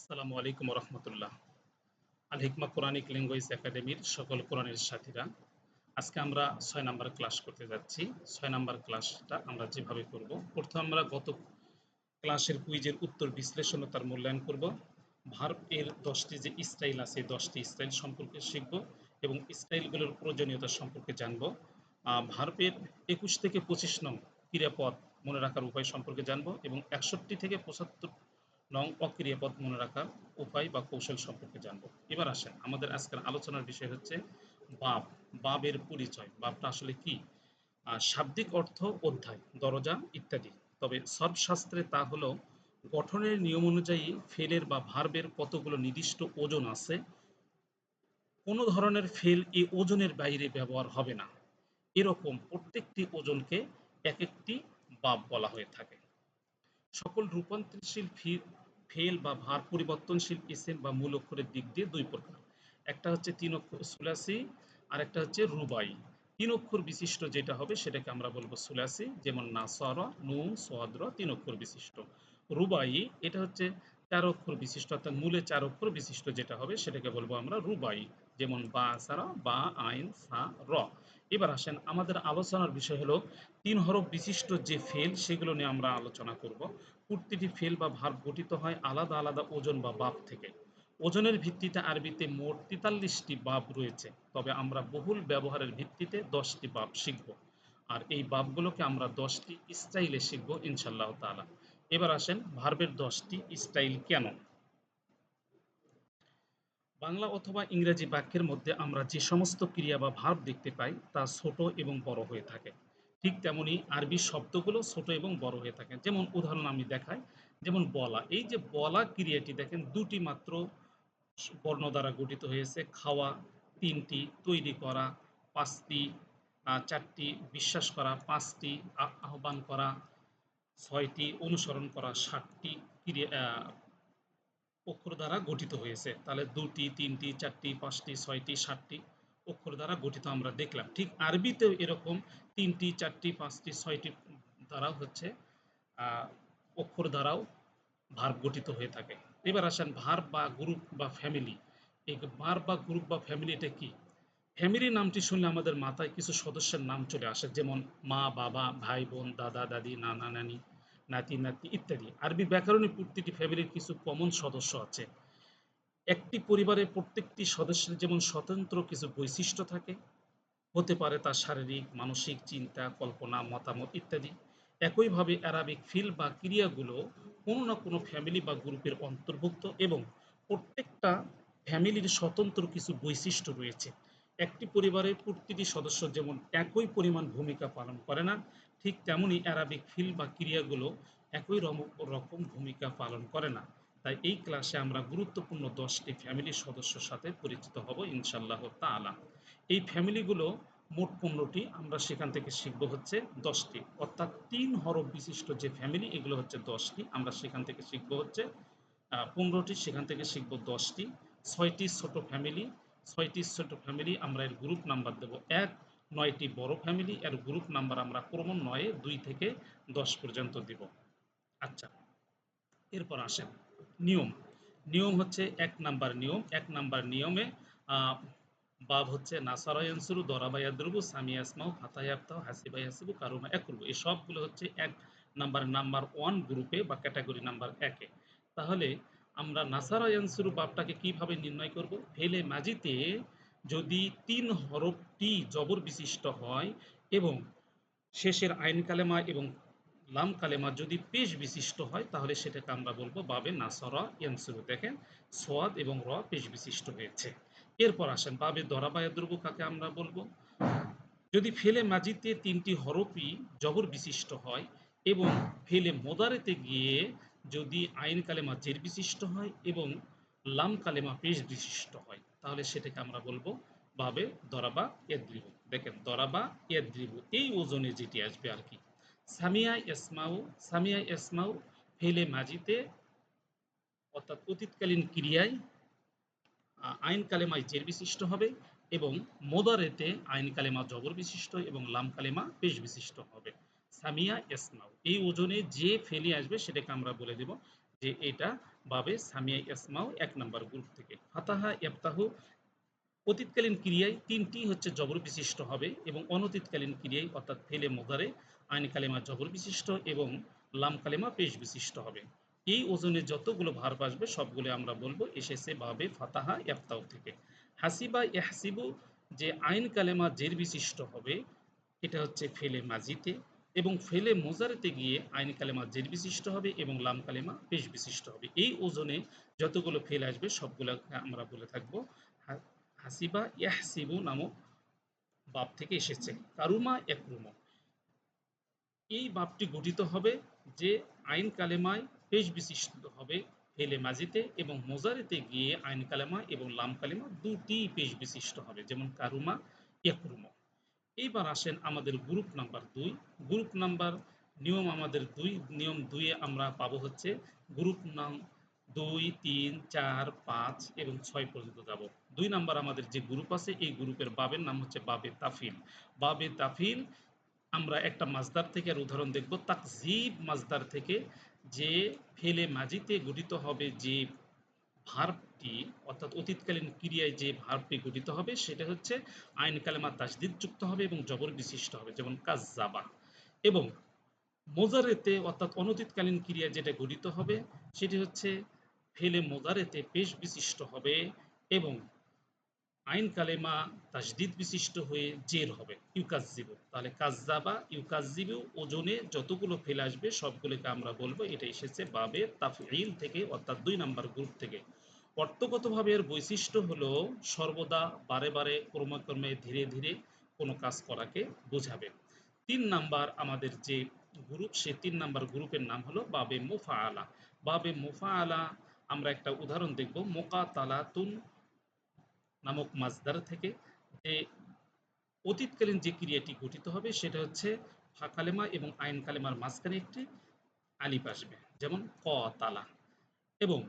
আসসালামু আলাইকুম রহমতুল্লাহ। আল হিকমা Quranic language একাডেমির সকল কোরআনের সাথীরা, আজকে আমরা ৬ নাম্বার ক্লাস করতে যাচ্ছি। ৬ নাম্বার ক্লাসটা আমরা যেভাবে করব, প্রথমে আমরা গত ক্লাসের কুইজের উত্তর বিশ্লেষণ ও তার মূল্যায়ন করব। ভার্ব এর ১০টি যে স্টাইল আছে, ১০টি স্টাইল সম্পর্কে শিখব এবং স্টাইলগুলোর প্রয়োজনীয়তা সম্পর্কে জানব। ভার্বের ২১ থেকে ২৫ নং ক্রিয়াপদ মনে রাখার উপায় সম্পর্কে জানব এবং ৬১ থেকে ৭৫ নং অক্রিয়াপদ মনে রাখার উপায় বা কৌশল সম্পর্কে জানব। এবার আসেন, আমাদের আজকের আলোচনার বিষয় হচ্ছে বাব। বাবের পরিচয়। বাবটা আসলে কি? শাব্দিক অর্থ অধ্যায়, দরজা ইত্যাদি। তবে সর্বশাস্ত্রে তা হলো গঠনের নিয়ম অনুযায়ী ফেলের বা ভার্বের কতগুলো নির্দিষ্ট ওজন আছে। কোনো ধরনের ফেল এই ওজনের বাইরে ব্যবহার হবে না। এরকম প্রত্যেকটি ওজনকে এক একটি বাব বলা হয়ে থাকে। সকল রূপান্তরশীল ফেল বা ভার পরিবর্তনশীল ইসেম বা মূল অক্ষরের দিক দিয়ে দুই প্রকার। একটা হচ্ছে ৩ অক্ষর সুলাসি, আর একটা হচ্ছে রুবাই। ৩ অক্ষর বিশিষ্ট যেটা হবে সেটাকে আমরা বলবো সুলাসি, যেমন নাসারা, নুন, সোয়াদরা ৩ অক্ষর বিশিষ্ট। রুবাই এটা হচ্ছে ৪ অক্ষর বিশিষ্ট, অর্থাৎ মূলে ৪ অক্ষর বিশিষ্ট যেটা হবে সেটাকে বলবো আমরা রুবাই, যেমন বা সারা, বা আইন, সা, র। এবার আসেন, আমাদের আলোচনার বিষয় হলো ৩ হরফ বিশিষ্ট যে ফেল সেগুলো নিয়ে আমরা আলোচনা করব। প্রতিটি ফেল বা ভার্ব গঠিত হয় আলাদা আলাদা ওজন বা বাব থেকে। ওজনের ভিত্তিতে আরবিতে মোট ৪৩টি বাব রয়েছে, তবে আমরা বহুল ব্যবহারের ভিত্তিতে ১০টি বাব শিখব। আর এই বাবগুলোকে আমরা ১০টি স্টাইলে শিখব ইনশাআল্লাহ তাআলা। এবার আসেন, ভার্বের ১০টি স্টাইল কেন? বাংলা অথবা ইংরেজি বাক্যের মধ্যে আমরা যে সমস্ত ক্রিয়া বা ভার্ব দেখতে পাই তা ছোট এবং বড় হয়ে থাকে। ঠিক তেমনি আরবি শব্দগুলো ছোট এবং বড় হয়ে থাকে। যেমন উদাহরণ আমি দেখাই, যেমন বলা। এই যে বলা ক্রিয়াটি দেখেন, দুটি মাত্র বর্ণ দ্বারা গঠিত হয়েছে। খাওয়া ৩টি, তৈরি করা ৫টি, ৪টি, বিশ্বাস করা ৫টি, আহ্বান করা ৬টি, অনুসরণ করা ৭টি ক্রিয়া অক্ষর দ্বারা গঠিত হয়েছে। তাহলে ২টি, ৩টি, ৪টি, ৫টি, ৬টি, ৭টি অক্ষর দ্বারা গঠিত আমরা দেখলাম। ঠিক আরবিতেও এরকম ৩টি, ৪টি, ৫টি, ৬টি দ্বারা হচ্ছে অক্ষর দ্বারাও ভার্ব গঠিত হয়ে থাকে। এবার আসেন, ভার্ব বা গ্রুপ বা ফ্যামিলি। এই ভার্ব বা গ্রুপ বা ফ্যামিলি এটা কি? ফ্যামিলি নামটি শুনলে আমাদের মাথায় কিছু সদস্যের নাম চলে আসে, যেমন মা, বাবা, ভাই, বোন, দাদা, দাদি, নানা, নানি, নাতি, নাতনি ইত্যাদি। আরবি ব্যাকরণে প্রতিটি ফ্যামিলির কিছু কমন সদস্য আছে। একটি পরিবারের প্রত্যেকটি সদস্যের যেমন স্বতন্ত্র কিছু বৈশিষ্ট্য থাকে, হতে পারে তার শারীরিক, মানসিক, চিন্তা, কল্পনা, মতামত ইত্যাদি। একইভাবে অ্যারাবিক ফিল বা ক্রিয়াগুলো কোনো না কোনো ফ্যামিলি বা গ্রুপের অন্তর্ভুক্ত এবং প্রত্যেকটা ফ্যামিলির স্বতন্ত্র কিছু বৈশিষ্ট্য রয়েছে। একটি পরিবারের প্রতিটি সদস্য যেমন একই পরিমাণ ভূমিকা পালন করে না, ঠিক তেমনি অ্যারাবিক ফিল বা ক্রিয়াগুলো একই রকম ভূমিকা পালন করে না। তাই এই ক্লাসে আমরা গুরুত্বপূর্ণ ১০টি ফ্যামিলির সদস্যর সাথে পরিচিত হব ইনশাআল্লাহ তাআলা। এই ফ্যামিলিগুলো মোট ১৫টি, আমরা সেখান থেকে শিখব হচ্ছে ১০টি, অর্থাৎ ৩ হরফ বিশিষ্ট যে ফ্যামিলি এগুলো হচ্ছে ১০টি, আমরা সেখান থেকে শিখব হচ্ছে ১৫টি, সেখান থেকে শিখব ১০টি। ৬টি ছোট ফ্যামিলি, ৬টি ছোট ফ্যামিলি আমরা এর গ্রুপ নাম্বার দেব ১। ৯টি বড় ফ্যামিলি, এর গ্রুপ নাম্বার আমরা ক্রমান্বয়ে ২ থেকে ১০ পর্যন্ত দিব। আচ্ছা, এরপর আসেন নিয়ম। নিয়ম হচ্ছে ১ নাম্বার নিয়ম। ১ নাম্বার নিয়মে বাব হচ্ছে নাসারা ইয়ানসুরু, দরাবা ইয়াদরুবু, সামিয়া ইয়াসমাউ, ফাতাহ ইয়াফতাহু, হাসিবা ইয়াহসিবু, কারুমা ইয়াকরুবু। এই সবগুলো হচ্ছে ১ নাম্বার 1 গ্রুপে বা ক্যাটাগরি নাম্বার ১ এ। তাহলে আমরা নাসারা ইয়ানসুরু বাবটাকে কিভাবে নির্ণয় করব? ফেলে মাজিতে যদি ৩ হরফটি জবর বিশিষ্ট হয় এবং শেষের আইন কালেমা এবং লাম কালেমা যদি পেশ বিশিষ্ট হয়, তাহলে সেটাকে আমরা বলবো বাবে নাসরা ইয়ানসুরু। দেখেন, সোয়াদ এবং র পেশ বিশিষ্ট হয়েছে। এরপর আসেন, বাবে দরাবা ইয়াদরুবু কাকে আমরা বলবো? যদি ফেলে মাজিতে ৩টি হরফই জবর বিশিষ্ট হয় এবং ফেলে মোদারেতে গিয়ে যদি আইন কালেমা জের বিশিষ্ট হয় এবং লাম কালেমা পেশ বিশিষ্ট হয়, তাহলে সেটাকে আমরা বলবো বাবে দরাবা ইয়াদরিবু। দেখেন, দরাবা ইয়াদরিবু এই ওজনে যেটি আসবে আর কি। সামিয়া ইসমাউ, সামিয়া ইসমাউ ফেলে মাজিতে অর্থাৎ অতীতকালীন ক্রিয়ায় আইন কালেমায় জের বিশিষ্ট হবে এবং মোদারেতে আইন কালেমা জবর বিশিষ্ট এবং লাম কালেমা পেশ বিশিষ্ট হবে। সামিয়া ইসমাউ এই ওজনে যে ফেলি আসবে সেটাকে আমরা বলে দেব যে এটা বাবে সামিয়া ইয়াসমাউ ১ নাম্বার গ্রুপ থেকে। ফাতাহা ইয়াফতাহু অতীতকালীন ক্রিয়ায় ৩টি হচ্ছে জবর বিশিষ্ট হবে এবং অনতীতকালীন ক্রিয়ায় অর্থাৎ ফেলে মোদারে আইন কালেমা জবর বিশিষ্ট এবং লাম কালেমা পেশ বিশিষ্ট হবে। এই ওজনে যতগুলো ভার্ব আসবে সবগুলো আমরা বলবো এসেছে বাবে ফাতাহা ইয়াফতাহু থেকে। হাসিবা ইয়াহসিবু যে আইন কালেমা জের বিশিষ্ট হবে এটা হচ্ছে ফেলে মাজিতে এবং ফেলে মোজারেতে গিয়ে আইন কালেমা জের বিশিষ্ট হবে এবং লাম কালেমা পেশ বিশিষ্ট হবে। এই ওজনে যতগুলো ফেল আসবে সবগুলোকে আমরা বলে থাকবো হাসিবা ইয়াহসিবু নামক বাব থেকে এসেছে। কারুমা একরুমা এই বাবটি গঠিত হবে যে আইন কালেমায় পেশ বিশিষ্ট হবে ফেলে মাজিতে এবং মোজারেতে গিয়ে আইন কালেমা এবং লাম কালেমা দুটি পেশ বিশিষ্ট হবে, যেমন কারুমা একরুমা। এইবার আসেন আমাদের গ্রুপ নাম্বার ২। গ্রুপ নাম্বার নিয়ম আমাদের ২। নিয়ম ২ এ আমরা পাবো হচ্ছে গ্রুপ নাম ২, ৩, ৪, ৫ এবং ৬ পর্যন্ত যাব। ২ নাম্বার আমাদের যে গ্রুপ আছে এই গ্রুপের বাবের নাম হচ্ছে বাবে তাফিল। বাবে তাফিল আমরা একটা মাসদার থেকে আর উদাহরণ দেখব তাকজিব মাসদার থেকে যে ফেলে মাজিতে গঠিত হবে যে ভার্বটি অর্থাৎ অতীতকালীন ক্রিয়ায় যে ভার্বটি গঠিত হবে সেটা হচ্ছে আইন কালেমা তাসদিদ যুক্ত হবে এবং জবর বিশিষ্ট হবে, যেমন কাজ্জাবা। এবং মোজারেতে অর্থাৎ অনতীতকালীন ক্রিয়া যেটা গঠিত হবে সেটি হচ্ছে ফেলে মোজারেতে পেশ বিশিষ্ট হবে এবং আইন কালেমা তাসদিদ বিশিষ্ট হয়ে জের হবে ইউকাজ্জিবু। তাহলে কাজ্জাবা ইউকাজ্জিবু ওজনে যতগুলো ফেল আসবে সবগুলোকে আমরা বলবো এটা এসেছে বাবে তাফঈল থেকে অর্থাৎ ২ নাম্বার গ্রুপ থেকে। অর্থগতভাবে এর বৈশিষ্ট্য হলো সর্বদা বারে বারে ক্রমে ক্রমে ধীরে ধীরে কোনো কাজ করাকে বোঝাবে। ৩ নাম্বার আমাদের যে গ্রুপ সে ৩ নাম্বার গ্রুপের নাম হলো বাবে মুফাআলা। বাবে মুফাআলা আমরা একটা উদাহরণ দেখব মুকাতালাতুন নামক মাসদার থেকে। যে অতীতকালীন যে ক্রিয়াটি গঠিত হবে সেটা হচ্ছে ফা কালেমা এবং আইন কালেমার মাঝখানে একটি আলিফ আসবে, যেমন কতালা। এবং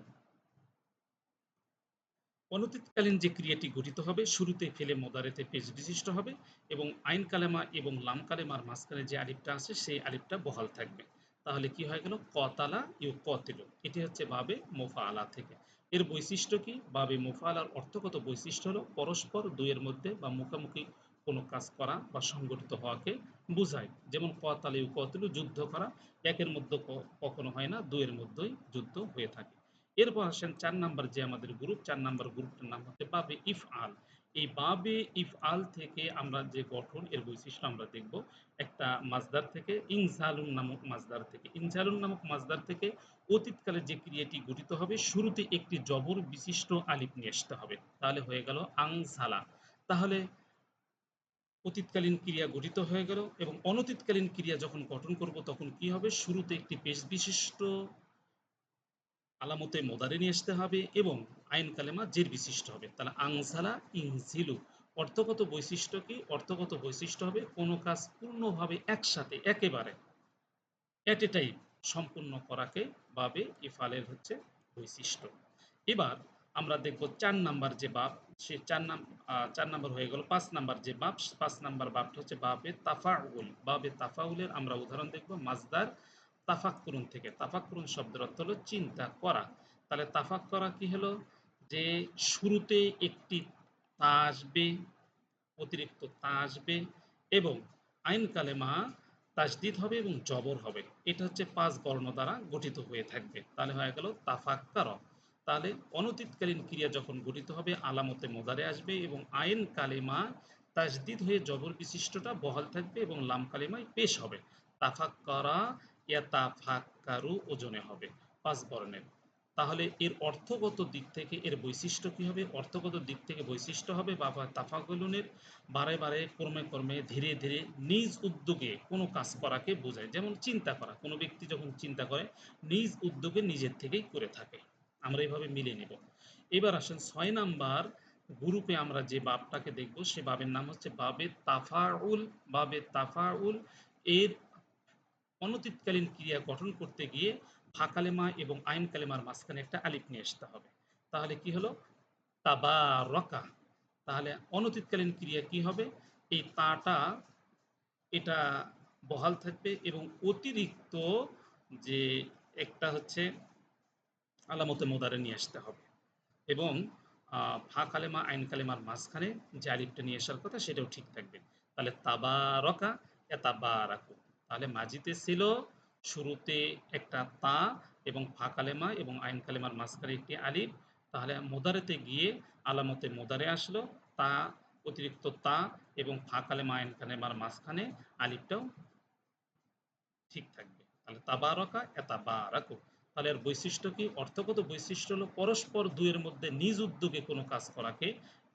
অনতীতকালীন যে ক্রিয়াটি গঠিত হবে শুরুতে ফেলে মোদারেতে পেশ বিশিষ্ট হবে এবং আইন কালেমা এবং লাম কালেমার মাঝখানে যে আলিফটা আছে সেই আলিফটা বহাল থাকবে। তাহলে কি হয়ে গেল কতালা ইউ কতিল। এটি হচ্ছে বাবে মোফাআলা থেকে। এর বৈশিষ্ট্য কি? বাবে মোফাআলার অর্থগত বৈশিষ্ট্য হলো পরস্পর দুইয়ের মধ্যে বা মুখোমুখি কোনো কাজ করা বা সংগঠিত হওয়াকে বোঝায়, যেমন কতালা ইউ কতিল যুদ্ধ করা একের মধ্যে কখনো হয় না, দুইয়ের মধ্যেই যুদ্ধ হয়ে থাকে। এরপর আসেন ৪ নাম্বার যে আমাদের গ্রুপ ৪ নাম্বার গ্রুপটার নাম হচ্ছে বাবে ইফআল। এই বাবে ইফআল থেকে আমরা যে গঠন এর বৈশিষ্ট্য আমরা দেখব একটা মাসদার থেকে ইনজালুন নামক মাসদার থেকে। ইনজালুন নামক মাসদার থেকে অতীতকালে যে ক্রিয়াটি গঠিত হবে শুরুতে একটি জবর বিশিষ্ট আলিফ নিয়ে আসতে হবে, তাহলে হয়ে গেল আংসালা। তাহলে অতীতকালীন ক্রিয়া গঠিত হয়ে গেল এবং অনতীতকালীন ক্রিয়া যখন গঠন করব তখন কি হবে শুরুতে একটি পেশ বিশিষ্ট আলামতে মোদারে নিয়ে আসতে হবে এবং আইন কালেমা জের বিশিষ্ট হবে। তাহলে আংসালা ইনজিলু অর্থগত বৈশিষ্ট্য কি? অর্থগত বৈশিষ্ট্য হবে কোনো কাজ পূর্ণভাবে একসাথে একেবারে এট এ টাইম সম্পূর্ণ করাকে বাবে ইফালের হচ্ছে বৈশিষ্ট্য। এবার আমরা দেখব ৪ নাম্বার যে বাব সে ৪ নাম্বার হয়ে গেল। ৫ নাম্বার যে বাব ৫ নাম্বার বাবটা হচ্ছে বাবে তাফাউল। বাবে তাফাউলের আমরা উদাহরণ দেখব মাসদার তাফাক্কুরুন থেকে। তাফাক্কুরুন শব্দের অর্থ হলো চিন্তা করা। তাহলে তাফাক করা কি হলো? যে শুরুতে একটি তা আসবে, অতিরিক্ত তা আসবে এবং আইন কালেমা তাজদিদ হবে এবং জবর হবে। এটা হচ্ছে ৫ বর্ণ দ্বারা গঠিত হয়ে থাকবে। তাহলে হয়ে গেল তাফাক্কার। তাহলে অনতীতকালীন ক্রিয়া যখন গঠিত হবে আলামতে মোদারে আসবে এবং আইন কালেমা তাজদিদ হয়ে জবর বিশিষ্টটা বহাল থাকবে এবং লাম কালেমায় পেশ হবে। তাফাক্কারা ইয়া তাফাক্কারু ওজনে হবে ৫ বর্ণের। তাহলে এর অর্থগত দিক থেকে এর বৈশিষ্ট্য কি হবে? অর্থগত দিক থেকে বৈশিষ্ট্য হবে বাবা তাফাগুলুনের বারে বারে ক্রমে ক্রমে ধীরে ধীরে নিজ উদ্যোগে কোনো কাজ করাকে বোঝায়, যেমন চিন্তা করা। কোনো ব্যক্তি যখন চিন্তা করে নিজ উদ্যোগে নিজের থেকেই করে থাকে। আমরা এইভাবে মিলে নেব। এবার আসেন ৬ নাম্বার গ্রুপে আমরা যে বাবটাকে দেখব সে বাবের নাম হচ্ছে বাবে তাফাউল। বাবে তাফাউল এর অনতীতকালীন ক্রিয়া গঠন করতে গিয়ে ফা কালেমা এবং আইন কালেমার মাঝখানে একটা আলিফ নিয়ে আসতে হবে। তাহলে কি হলো? তাবারকা। তাহলে অনতীতকালীন ক্রিয়া কি হবে? এই তাটা এটা বহাল থাকবে এবং অতিরিক্ত যে একটা হচ্ছে আলামতে মোদারে নিয়ে আসতে হবে এবং ফা কালেমা আইন কালেমার মাঝখানে যে আলিফটা নিয়ে আসার কথা সেটাও ঠিক থাকবে। তাহলে তাবারকা ইয়াতাবারাকু, তাহলে মাজিতে ছিল শুরুতে একটা তা এবং ফা কালেমা এবং আইন কালেমার মাঝখানে একটি আলিফ, তাহলে মোদারেতে গিয়ে আলামতে মোদারে আসলো তা, অতিরিক্ত তা এবং ফা কালেমা আইন কালেমার মাঝখানে আলিফটাও ঠিক থাকবে। তাহলে তাবারাকা ইয়াতাবারাকু, তাহলে এর বৈশিষ্ট্য কি? অর্থগত বৈশিষ্ট্য হলো পরস্পর দুইয়ের মধ্যে নিজ উদ্যোগে কোনো কাজ করাকে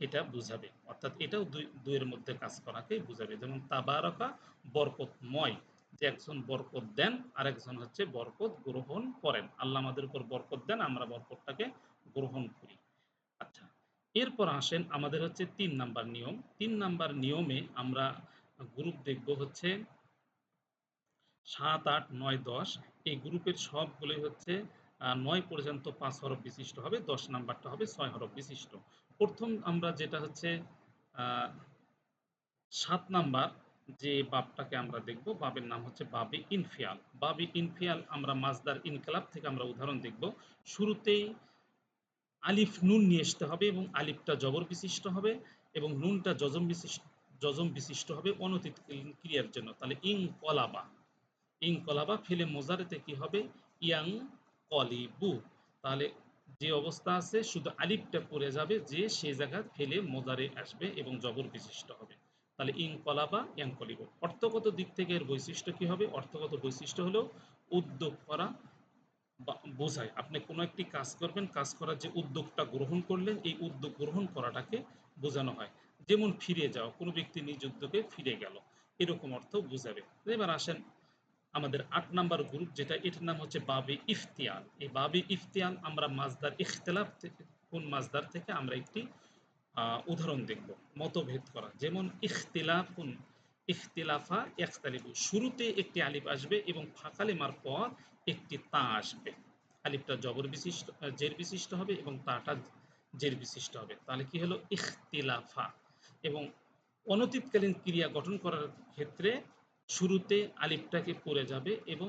এটা বুঝাবে, অর্থাৎ এটাও দুইয়ের মধ্যে কাজ করাকে বুঝাবে। যেমন তাবারাকা বরকতময়, যে একজন বরকত দেন আর একজন হচ্ছে বরকত গ্রহণ করেন। আল্লাহ আমাদের উপর বরকত দেন, আমরা বরকতটাকে গ্রহণ করি। আচ্ছা, এরপর আসেন আমাদের হচ্ছে ৩ নাম্বার নিয়ম। ৩ নাম্বার নিয়মে আমরা গ্রুপ দেখব হচ্ছে ৭, ৮, ৯, ১০, এই গ্রুপের সবগুলোই হচ্ছে ৯ পর্যন্ত ৫ হরফ বিশিষ্ট হবে, ১০ নাম্বারটা হবে ৬ হরফ বিশিষ্ট। প্রথম আমরা যেটা হচ্ছে আ ৭ নাম্বার যে বাবটাকে আমরা দেখব, বাবের নাম হচ্ছে বাবে ইনফিয়াল। বাবে ইনফিয়াল আমরা মাজদার ইনকিলাব থেকে আমরা উদাহরণ দেখব। শুরুতেই আলিফ নুন নিয়ে আসতে হবে এবং আলিফটা জবর বিশিষ্ট হবে এবং নুনটা জজম বিশিষ্ট হবে অনতিকালীন ক্রিয়ার জন্য। তাহলে ইনকলাবা, ইনকলাবা ফেলে মোজারেতে কি হবে? ইয়াং কলিবু, তাহলে যে অবস্থা আছে শুধু আলিফটা পড়ে যাবে, যে সে জায়গায় ফেলে মোজারে আসবে এবং জবর বিশিষ্ট হবে। তাহলে ইনকলাবা ইয়াং কলিবু। অর্থগত দিক থেকে এর বৈশিষ্ট্য কি হবে? অর্থগত বৈশিষ্ট্য হলো উদ্যোগ করা বোঝায়। আপনি কোনো একটি কাজ করবেন, কাজ করার যে উদ্যোগটা গ্রহণ করলেন, এই উদ্যোগ গ্রহণ করাটাকে বোঝানো হয়। যেমন ফিরে যাওয়া, কোনো ব্যক্তি নিজ উদ্যোগে ফিরে গেল, এরকম অর্থ বুঝাবে। এবার আসেন আমাদের ৮ নাম্বার গ্রুপ যেটা, এটার নাম হচ্ছে বাবে ইফতিয়াল। এই বাবে ইফতিয়াল আমরা মাজদার ইখতিলাফ থেকে, কোন মাজদার থেকে আমরা একটি উদাহরণ দেখব মতভেদ করা। যেমন ইখতিলাফুন, ইখতিলাফা ইখতালিফু, শুরুতে একটি আলিফ আসবে এবং ফাঁকা লিমার পর একটি তা আসবে। আলিফটা জবর বিশিষ্ট, জের বিশিষ্ট হবে এবং তাটা জের বিশিষ্ট হবে। তাহলে কি হলো? ইখতিলাফা। এবং অনতীতকালীন ক্রিয়া গঠন করার ক্ষেত্রে শুরুতে আলিফটাকে পড়ে যাবে এবং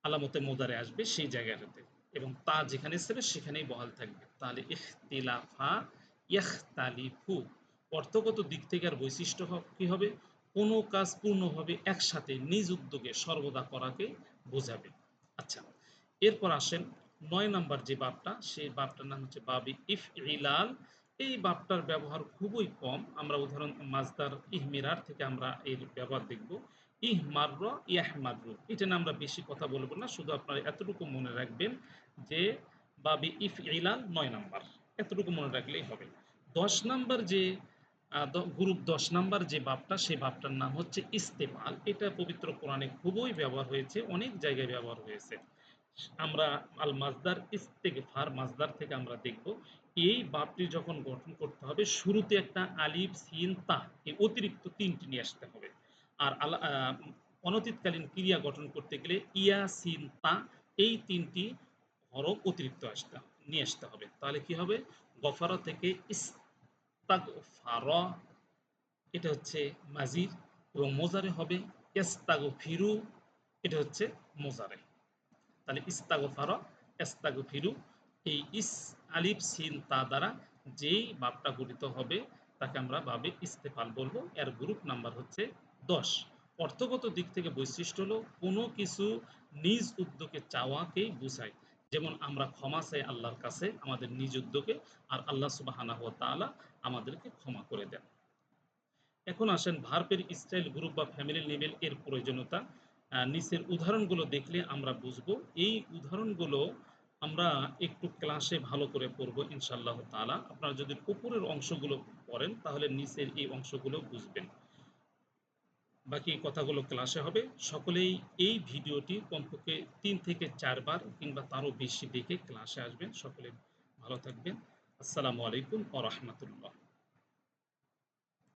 আলামতে মোদারে আসবে সেই জায়গাটাতে এবং তা যেখানে ছিল সেখানেই বহাল থাকবে। তাহলে ইখতিলাফা ইয়াখতালিফু, অর্থগত দিক থেকে আর বৈশিষ্ট্য কি হবে? কোনো কাজ পূর্ণভাবে একসাথে নিজ উদ্যোগে সর্বদা করাকে বোঝাবে। আচ্ছা, এরপর আসেন ৯ নাম্বার যে বাবটা, সেই বাবটার নাম হচ্ছে বাবে ইফইলাল। এই বাবটার ব্যবহার খুবই কম। আমরা উদাহরণ মাজদার ইহমিরার থেকে আমরা এর ব্যবহার দেখব। ইহমারর ইয়াহমারু, এটা নিয়ে আমরা বেশি কথা বলব না, শুধু আপনারা এতটুকু মনে রাখবেন যে বাবে ইফইলাল ৯ নাম্বার, এতটুকু মনে রাখলেই হবে। ১০ নাম্বার যে গ্রুপ ১০ নাম্বার যে বাবটা, সেই বাবটার নাম হচ্ছে ইস্তেমাল। এটা পবিত্র কোরআনে খুবই ব্যবহার হয়েছে, অনেক জায়গায় ব্যবহার হয়েছে। আমরা আল মাজদার ইস্তেগফার মাজদার থেকে আমরা দেখব এই বাবটি যখন গঠন করতে হবে শুরুতে একটা আলিফ সিন তা, এই অতিরিক্ত ৩টি নিয়ে আসতে হবে। আর অনতীতকালীন ক্রিয়া গঠন করতে গেলে ইয়া সিন তা, এই ৩টি হরফ অতিরিক্ত নিয়ে আসতে হবে। তাহলে কি হবে? গফারা থেকে ইস্তাগফার, এটা হচ্ছে মাজির, এবং মোজারে হবে ইস্তাগফিরু, এটা হচ্ছে মোজারে। তাহলে ইস্তাগফার, ইস্তাগফিরু, এই ইস আলিফ সিন তা দ্বারা যেই বাবটা গঠিত হবে তাকে আমরা বাবে ইস্তেফাল বলবো। এর গ্রুপ নাম্বার হচ্ছে ১০। অর্থগত দিক থেকে বৈশিষ্ট্য হলো কোনো কিছু নিজ উদ্যোগে চাওয়াকেই বুঝায়। যেমন আমরা ক্ষমা চাই আল্লাহর কাছে আমাদের নিজ উদ্যোগে, আর আল্লাহ সুবহানাহু ওয়া তাআলা আমাদেরকে ক্ষমা করে দেন। এখন আসেন ভার্বের স্টাইল, গ্রুপ বা ফ্যামিলি লেভেল এর প্রয়োজনীয়তা। নিচের উদাহরণগুলো দেখলে আমরা বুঝবো। এই উদাহরণগুলো আমরা একটু ক্লাসে ভালো করে পড়বো ইনশাআল্লাহ তাআলা। আপনারা যদি উপরের অংশগুলো পড়েন তাহলে নিচের এই অংশগুলো বুঝবেন। বাকি কথাগুলো ক্লাসে হবে। সকলেই এই ভিডিওটি কমপক্ষে ৩ থেকে ৪ বার কিংবা তারও বেশি দেখে ক্লাসে আসবেন। সকলে ভালো থাকবেন। আসসালামু আলাইকুম ওয়া রাহমাতুল্লাহ।